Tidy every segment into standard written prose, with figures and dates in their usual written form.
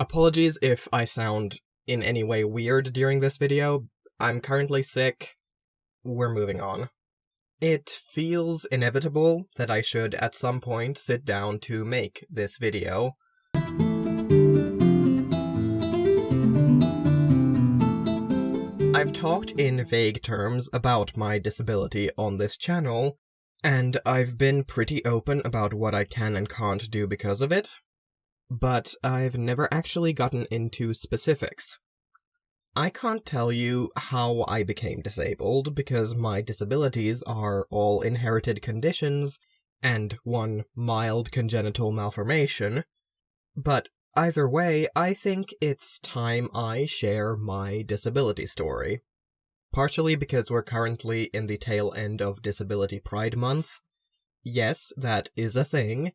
Apologies if I sound in any way weird during this video. I'm currently sick. We're moving on. It feels inevitable that I should at some point sit down to make this video. I've talked in vague terms about my disability on this channel, and I've been pretty open about what I can and can't do because of it, but I've never actually gotten into specifics. I can't tell you how I became disabled, because my disabilities are all inherited conditions, and one mild congenital malformation, but either way, I think it's time I share my disability story. Partially because we're currently in the tail end of Disability Pride Month. Yes, that is a thing.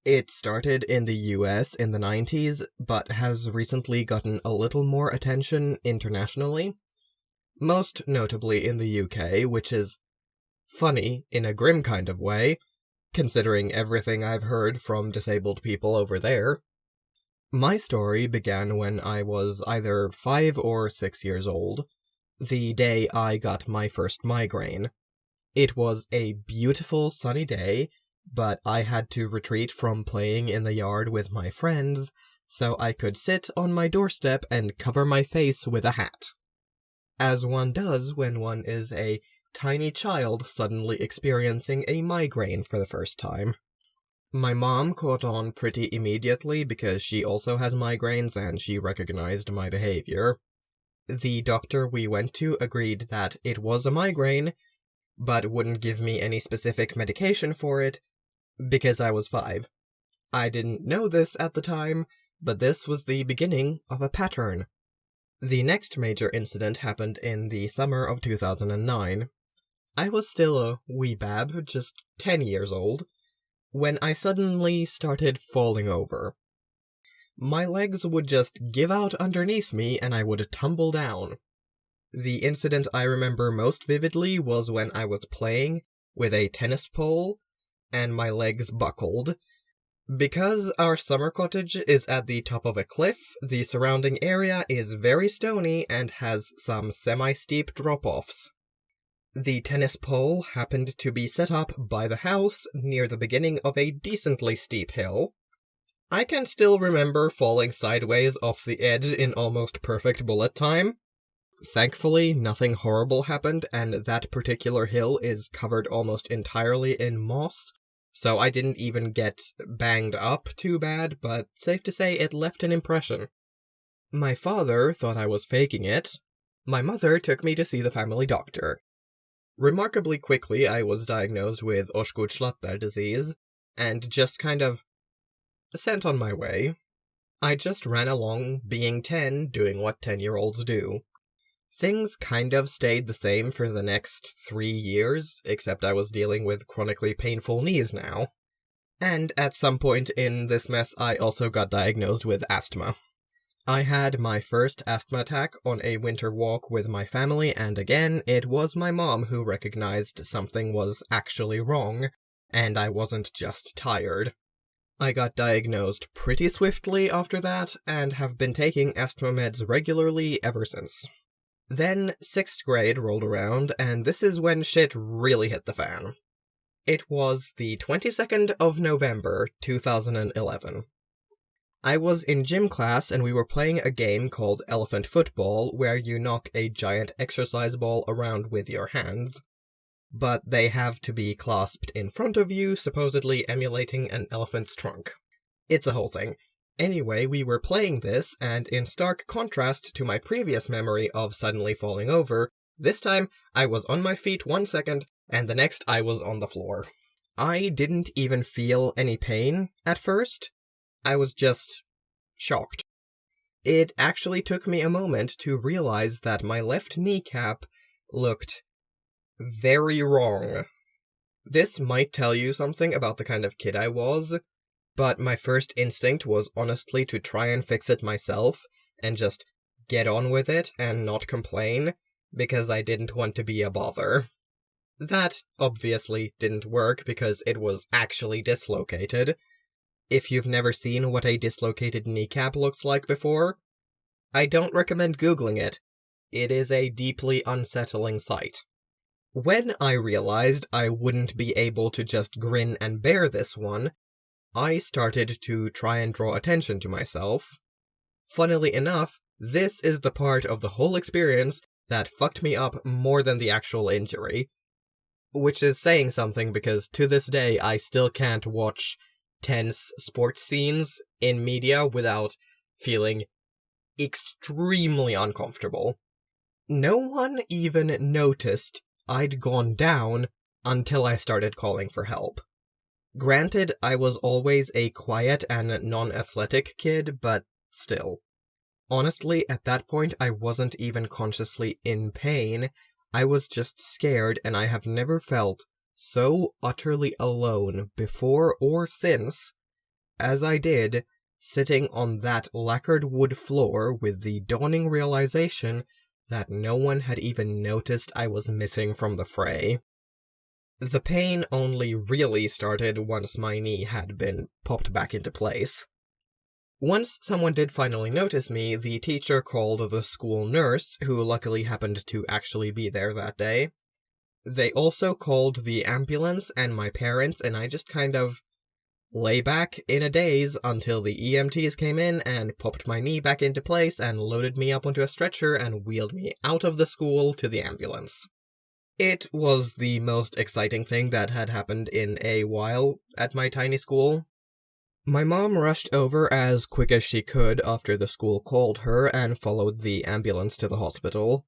It started in the US in the 90s, but has recently gotten a little more attention internationally. Most notably in the UK, which is funny in a grim kind of way, considering everything I've heard from disabled people over there. My story began when I was either 5 or 6 years old, the day I got my first migraine. It was a beautiful sunny day, but I had to retreat from playing in the yard with my friends, so I could sit on my doorstep and cover my face with a hat. As one does when one is a tiny child suddenly experiencing a migraine for the first time. My mom caught on pretty immediately because she also has migraines and she recognized my behavior. The doctor we went to agreed that it was a migraine, but wouldn't give me any specific medication for it, because I was 5. I didn't know this at the time, but this was the beginning of a pattern. The next major incident happened in the summer of 2009. I was still a wee bab, just 10 years old, when I suddenly started falling over. My legs would just give out underneath me and I would tumble down. The incident I remember most vividly was when I was playing with a tennis pole and my legs buckled. Because our summer cottage is at the top of a cliff, the surrounding area is very stony and has some semi-steep drop-offs. The tennis pole happened to be set up by the house near the beginning of a decently steep hill. I can still remember falling sideways off the edge in almost perfect bullet time. Thankfully, nothing horrible happened, and that particular hill is covered almost entirely in moss, so I didn't even get banged up too bad, but safe to say it left an impression. My father thought I was faking it. My mother took me to see the family doctor. Remarkably quickly, I was diagnosed with Oakwyrm disease, and just kind of sent on my way. I just ran along, being 10, doing what 10-year-olds do. Things kind of stayed the same for the next 3 years, except I was dealing with chronically painful knees now. And at some point in this mess, I also got diagnosed with asthma. I had my first asthma attack on a winter walk with my family, and again, it was my mom who recognized something was actually wrong, and I wasn't just tired. I got diagnosed pretty swiftly after that, and have been taking asthma meds regularly ever since. Then 6th grade rolled around, and this is when shit really hit the fan. It was the 22nd of November, 2011. I was in gym class, and we were playing a game called Elephant Football, where you knock a giant exercise ball around with your hands, but they have to be clasped in front of you, supposedly emulating an elephant's trunk. It's a whole thing. Anyway, we were playing this, and in stark contrast to my previous memory of suddenly falling over, this time I was on my feet 1 second, and the next I was on the floor. I didn't even feel any pain at first. I was just shocked. It actually took me a moment to realize that my left kneecap looked very wrong. This might tell you something about the kind of kid I was, but my first instinct was honestly to try and fix it myself, and just get on with it and not complain, because I didn't want to be a bother. That obviously didn't work because it was actually dislocated, if you've never seen what a dislocated kneecap looks like before, I don't recommend Googling it. It is a deeply unsettling sight. When I realized I wouldn't be able to just grin and bear this one, I started to try and draw attention to myself. Funnily enough, this is the part of the whole experience that fucked me up more than the actual injury. Which is saying something because to this day I still can't watch tense sports scenes in media without feeling extremely uncomfortable. No one even noticed I'd gone down until I started calling for help. Granted, I was always a quiet and non-athletic kid, but still. Honestly, at that point, I wasn't even consciously in pain. I was just scared, and I have never felt so utterly alone before or since as I did sitting on that lacquered wood floor with the dawning realization that no one had even noticed I was missing from the fray. The pain only really started once my knee had been popped back into place. Once someone did finally notice me, the teacher called the school nurse, who luckily happened to actually be there that day. They also called the ambulance and my parents, and I just kind of lay back in a daze until the EMTs came in and popped my knee back into place and loaded me up onto a stretcher and wheeled me out of the school to the ambulance. It was the most exciting thing that had happened in a while at my tiny school. My mom rushed over as quick as she could after the school called her and followed the ambulance to the hospital.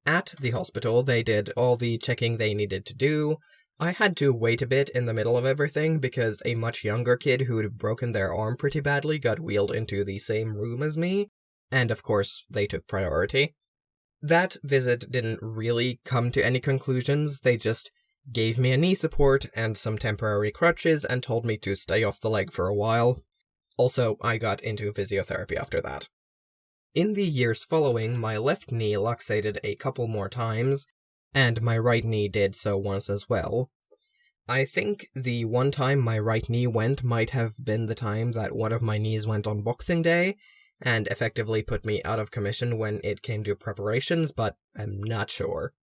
At the hospital, they did all the checking they needed to do. I had to wait a bit in the middle of everything because a much younger kid who'd broken their arm pretty badly got wheeled into the same room as me, and of course, they took priority. That visit didn't really come to any conclusions, they just gave me a knee support and some temporary crutches and told me to stay off the leg for a while. Also, I got into physiotherapy after that. In the years following, my left knee luxated a couple more times, and my right knee did so once as well. I think the one time my right knee went might have been the time that one of my knees went on Boxing Day, and effectively put me out of commission when it came to preparations, but I'm not sure.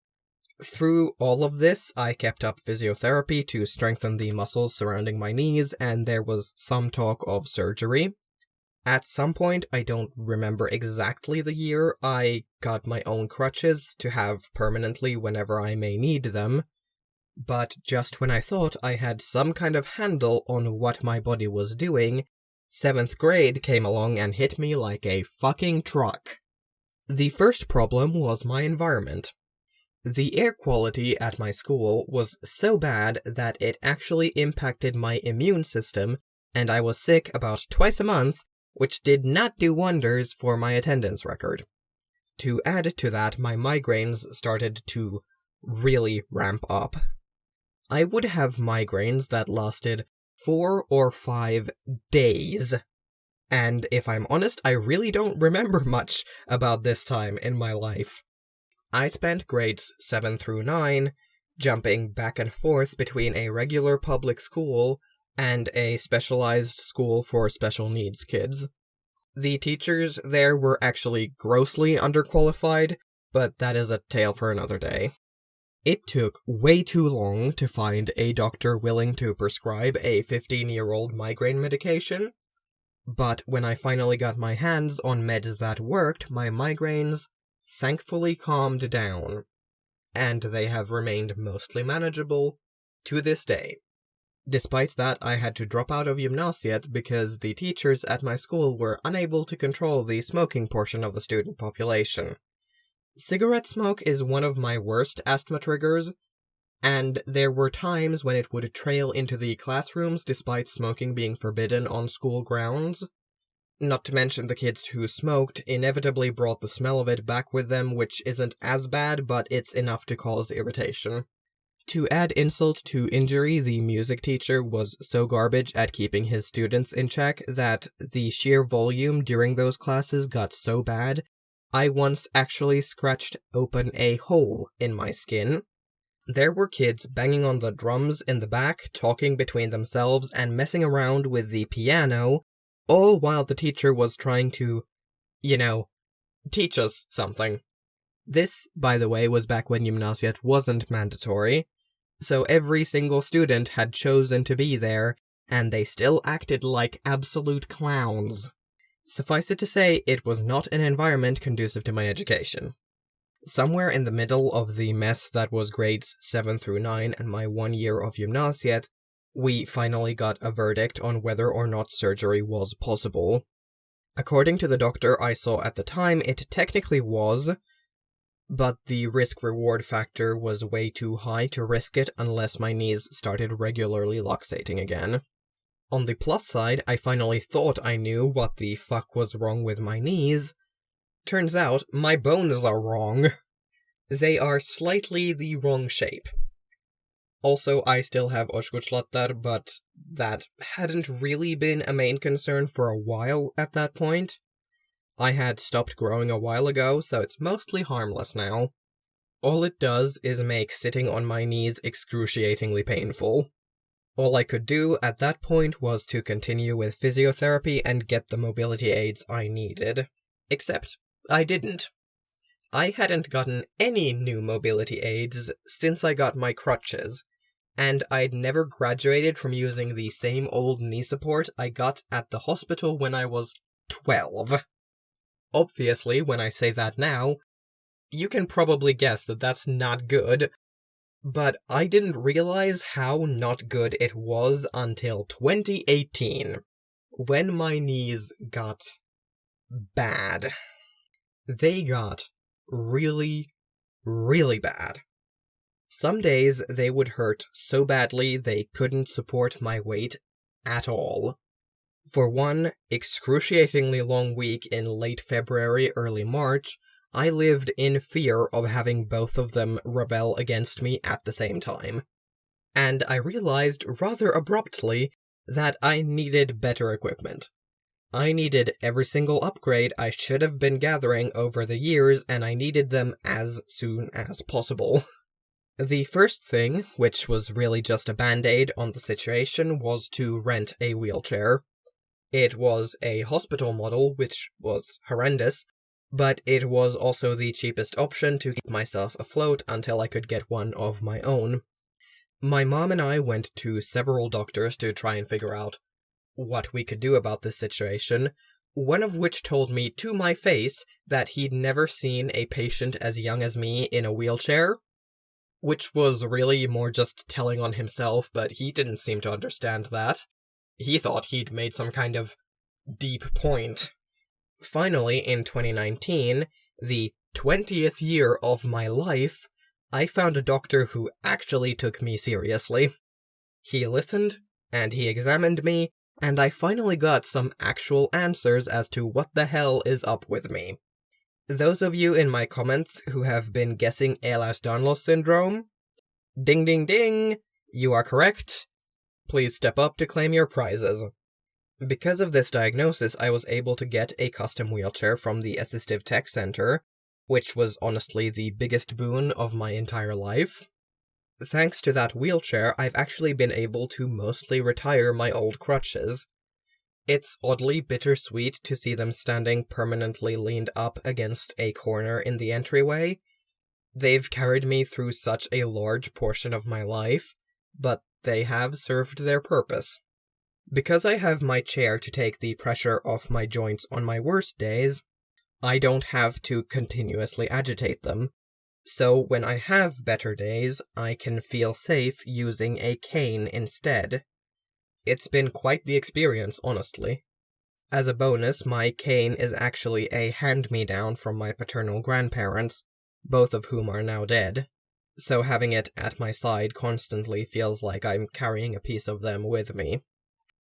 Through all of this, I kept up physiotherapy to strengthen the muscles surrounding my knees, and there was some talk of surgery. At some point, I don't remember exactly the year, I got my own crutches to have permanently whenever I may need them, but just when I thought I had some kind of handle on what my body was doing, 7th grade came along and hit me like a fucking truck. The first problem was my environment. The air quality at my school was so bad that it actually impacted my immune system, and I was sick about twice a month, which did not do wonders for my attendance record. To add to that, my migraines started to really ramp up. I would have migraines that lasted 4 or 5 days. And if I'm honest, I really don't remember much about this time in my life. I spent grades 7 through 9 jumping back and forth between a regular public school and a specialized school for special needs kids. The teachers there were actually grossly underqualified, but that is a tale for another day. It took way too long to find a doctor willing to prescribe a 15-year-old migraine medication, but when I finally got my hands on meds that worked, my migraines thankfully calmed down, and they have remained mostly manageable to this day. Despite that, I had to drop out of gymnasiet because the teachers at my school were unable to control the smoking portion of the student population. Cigarette smoke is one of my worst asthma triggers, and there were times when it would trail into the classrooms despite smoking being forbidden on school grounds. Not to mention the kids who smoked inevitably brought the smell of it back with them, which isn't as bad, but it's enough to cause irritation. To add insult to injury, the music teacher was so garbage at keeping his students in check that the sheer volume during those classes got so bad, I once actually scratched open a hole in my skin. There were kids banging on the drums in the back, talking between themselves, and messing around with the piano, all while the teacher was trying to, teach us something. This, by the way, was back when Gymnasiet wasn't mandatory, so every single student had chosen to be there, and they still acted like absolute clowns. Suffice it to say, it was not an environment conducive to my education. Somewhere in the middle of the mess that was grades 7 through 9 and my 1 year of Gymnasiet, we finally got a verdict on whether or not surgery was possible. According to the doctor I saw at the time, it technically was, but the risk-reward factor was way too high to risk it unless my knees started regularly luxating again. On the plus side, I finally thought I knew what the fuck was wrong with my knees. Turns out, my bones are wrong. They are slightly the wrong shape. Also, I still have oskutslatter, but that hadn't really been a main concern for a while at that point. I had stopped growing a while ago, so it's mostly harmless now. All it does is make sitting on my knees excruciatingly painful. All I could do at that point was to continue with physiotherapy and get the mobility aids I needed. Except, I didn't. I hadn't gotten any new mobility aids since I got my crutches, and I'd never graduated from using the same old knee support I got at the hospital when I was 12. Obviously, when I say that now, you can probably guess that that's not good, but I didn't realize how not good it was until 2018, when my knees got bad. They got really, really bad. Some days they would hurt so badly they couldn't support my weight at all. For one excruciatingly long week in late February, early March, I lived in fear of having both of them rebel against me at the same time. And I realized rather abruptly that I needed better equipment. I needed every single upgrade I should have been gathering over the years, and I needed them as soon as possible. The first thing, which was really just a band-aid on the situation, was to rent a wheelchair. It was a hospital model, which was horrendous, but it was also the cheapest option to keep myself afloat until I could get one of my own. My mom and I went to several doctors to try and figure out what we could do about this situation, one of which told me to my face that he'd never seen a patient as young as me in a wheelchair, which was really more just telling on himself, but he didn't seem to understand that. He thought he'd made some kind of deep point. Finally, in 2019, the 20th year of my life, I found a doctor who actually took me seriously. He listened, and he examined me, and I finally got some actual answers as to what the hell is up with me. Those of you in my comments who have been guessing Ehlers-Danlos syndrome, ding ding ding, you are correct. Please step up to claim your prizes. Because of this diagnosis, I was able to get a custom wheelchair from the Assistive Tech Center, which was honestly the biggest boon of my entire life. Thanks to that wheelchair, I've actually been able to mostly retire my old crutches. It's oddly bittersweet to see them standing permanently leaned up against a corner in the entryway. They've carried me through such a large portion of my life, but they have served their purpose. Because I have my chair to take the pressure off my joints on my worst days, I don't have to continuously agitate them. So when I have better days, I can feel safe using a cane instead. It's been quite the experience, honestly. As a bonus, my cane is actually a hand-me-down from my paternal grandparents, both of whom are now dead. So having it at my side constantly feels like I'm carrying a piece of them with me.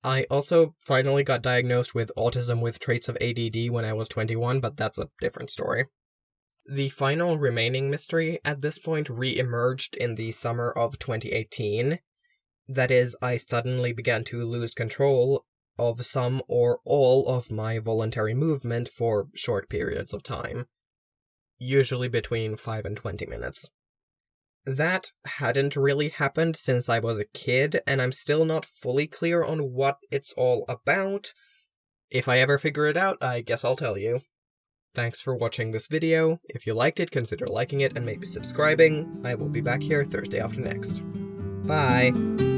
I also finally got diagnosed with autism with traits of ADD when I was 21, but that's a different story. The final remaining mystery at this point re-emerged in the summer of 2018. That is, I suddenly began to lose control of some or all of my voluntary movement for short periods of time. Usually between 5 and 20 minutes. that hadn't really happened since I was a kid, and I'm still not fully clear on what it's all about. If I ever figure it out, I guess I'll tell you. Thanks for watching this video. If you liked it, consider liking it and maybe subscribing. I will be back here Thursday after next. Bye!